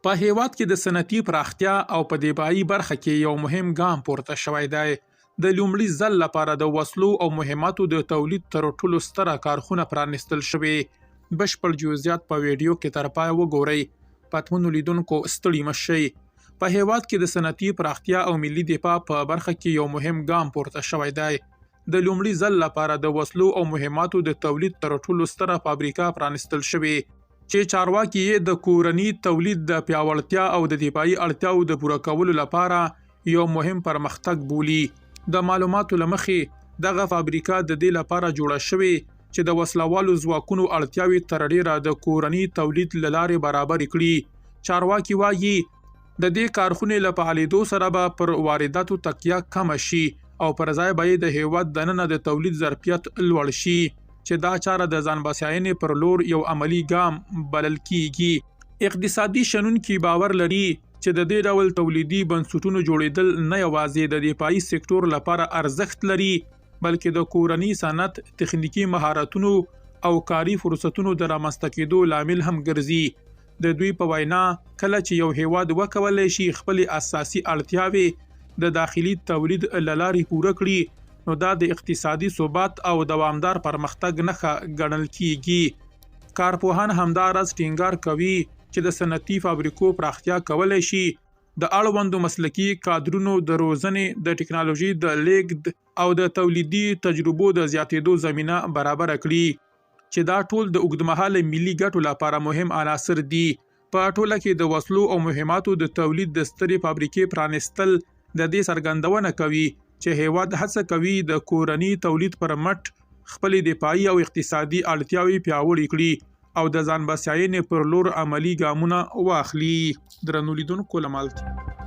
په هیواد کې د صنعتي پراختیا او په دفاعي برخه کې یو مهم ګام پورته شوی دی. د لومړي ځل لپاره د وسلو او مهماتو د تولید تر ټولو ستره کارخونه پرانیستل شوې. بشپړ جزئیات په ویډیو کې تر پای وګورئ. پاتمنو لیدونکو ستړي مه شئ. په هیواد کې د صنعتي پراختیا او ملي دفاع په برخه کې یو مهم ګام پورته شوی دی. د لومړي ځل لپاره د وسلو او مهماتو د تولید تر ټولو ستره فابریکه پرانیستل شوې چې چارواکي یې د کورني تولید د پیاوړتیا او د دفاعي اړتیاو د پوره کولو لپاره یو مهم پرمختګ بولي. د معلوماتو له مخې دغه فابریکه د دې لپاره جوړه شوې چې د وسلوالو ځواکونو اړتیاوې تر ډیره د کورني تولید له لارې برابر کړي. چارواکي وایي د دې کارخونې له فعالېدو سره به پر وارداتو تکیه کمه شي او پر ځای به د هیواد دننه د تولید ظرفیت لوړ شي چې دا چاره د ځان بسیاینې پر لور یو عملی ګام بلل کیږي. اقتصادي شنونکي باور لري چې د دې ډول تولیدي بنسټونو جوړېدل نه یوازې د دفاعي سکتور لپاره ارزښت لري بلکې د کورني صنعت تخنیکی مهارتونو او کاري فرصتونو د رامنځته کېدو لامل هم ګرځي. د دوی په وینا کله چې یو هیواد وکولای شي خپل اساسي اړتیاوې د داخلي تولید له لارې پوره کړي نو دا د اقتصادي ثبات او دوامدار پرمختګ نښه ګڼل کیږي. کارپوهان همداراز ټینګار کوي چې د صنعتي فابریکو پراختیا کولی شي د اړوندو مسلکي کادرونو د روزنې، د ټکنالوژي د لیږد او د تولیدي تجربو د زیاتېدو زمینه برابر کړي چې دا ټول د اوږدمهاله ملي ګټو لپاره مهم عناصر دي. په ټوله کې د وسلو او مهماتو د تولید د سترې فابریکې پرانیستل د دې څرګندونه کوي چې هیواد هڅه کوي د کورني تولید پر مټ خپل دفاعي او اقتصادي اړتیاوې پیاوړې کړي او د ځان بسیاینې پر لور عملی ګامونه واخلي. درنو لیدونکو لمالتي